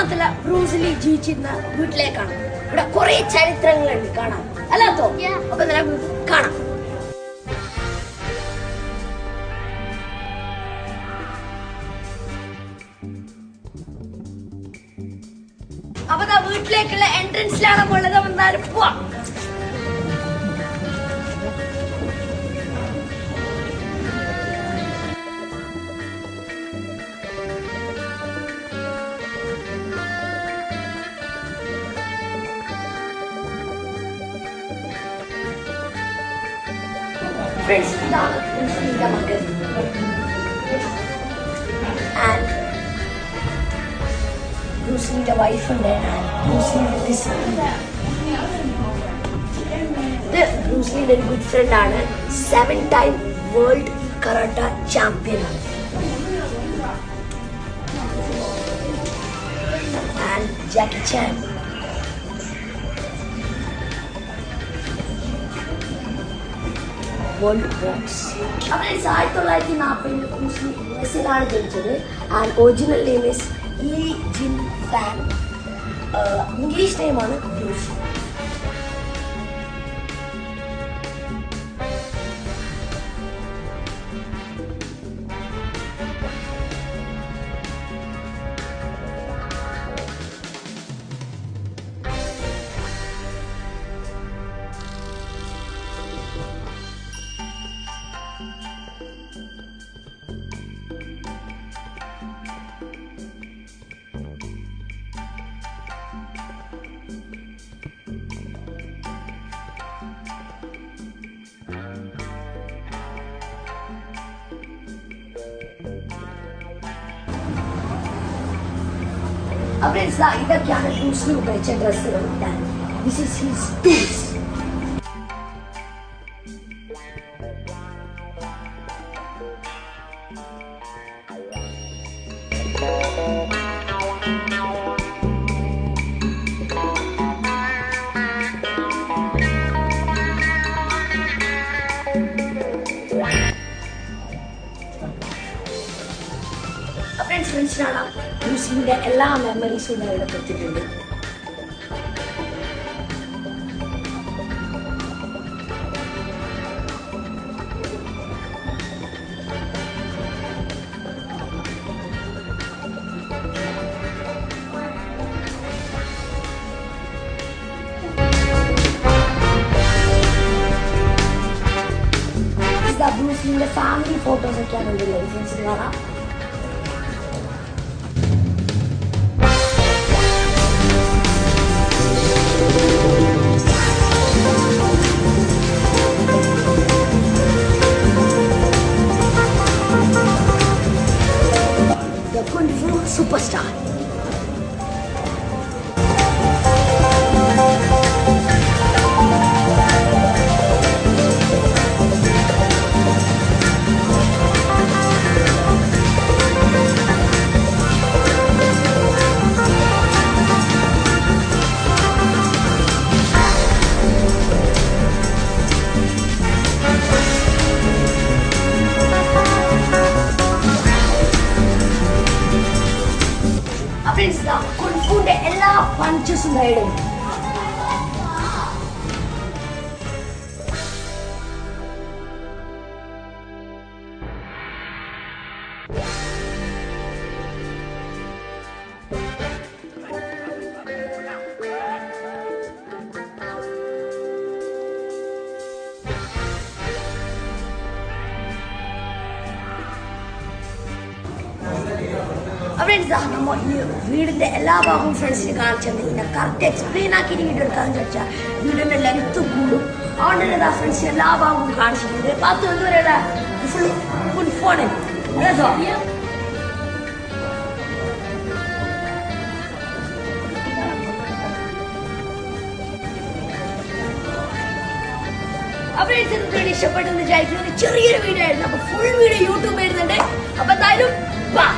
മാത്രമല്ല ബ്രൂസ്ലി ജീവിച്ചിരുന്ന വീട്ടിലേക്കാണ്. ഇവിടെ കുറെ ചരിത്രങ്ങളുണ്ട് കാണാൻ അല്ലാത്തോ? അപ്പൊ നമുക്ക് കാണാം. അപ്പൊ വീട്ടിലേക്കുള്ള എൻട്രൻസിലാണ് ഉള്ളത്. എന്തായാലും പോവാം. Friends, ഇതാണ് ബ്രൂസ്ലിയുടെ മകൾ. ബ്രൂസ്ലിയുടെ വൈഫുണ്ട്. ബ്രൂസ്ലിയുടെ ബ്രൂസ്ലിയുടെ ഒരു ഗുഡ് ഫ്രണ്ട് ആണ്. 7-time വേൾഡ് കരാട്ട ചാമ്പ്യൻ ആണ്. And Jackie Chan. World box. അപ്പോൾ 1940 ബ്രൂസ്ലി യുഎസിലാണ് ജനിച്ചത്. And original name is Lee Jin Fan. English നെയിമാണ് ബ്രൂസ്. അപ്പോൾ ഇതൊക്കെയാണ് ബ്രൂസ്ലി ഉപയോഗിച്ച ഡ്രസ്സുകൾ. This is his tools. ഫ്രണ്ട്സിനാണ് ബ്രൂസ്ലിയുടെ എല്ലാ മെമ്മറീസും രേഖപ്പെടുത്തിയിട്ടുണ്ട്. ബ്രൂസ്ലിയുടെ ഫാമിലി ഫോട്ടോസ് ഒക്കെയാണ് ഉള്ളത്. ഫ്രണ്ട്സിന് കാണാം. Superstar. കുൻഫുവിന്റെ എല്ലാ പഞ്ചസും നേടും. നമ്മൾ ഈ വീടിന്റെ എല്ലാ ഭാഗവും ഫ്രണ്ട്സിന് കാണിച്ചത് കറക്റ്റ് എക്സ്പ്ലെയിൻ ആക്കി വീഡിയോ എടുക്കാന്ന് വെച്ചാൽ വീടിന്റെ ലെങ്ത് കൂടും. അതുകൊണ്ട് ഫ്രണ്ട്സിന് എല്ലാ ഭാഗവും കാണിച്ചിട്ടുണ്ട്. 10 വരെയുള്ള ഫുൾ ഫോൺ അപ്പൊ ഇഷ്ടപ്പെട്ടെന്ന് വിചാരിക്കുന്നത് ചെറിയൊരു വീഡിയോ ആയിരുന്നു. അപ്പൊ ഫുൾ വീഡിയോ യൂട്യൂബ് വരുന്നുണ്ട്. അപ്പൊ എന്തായാലും ബൈ.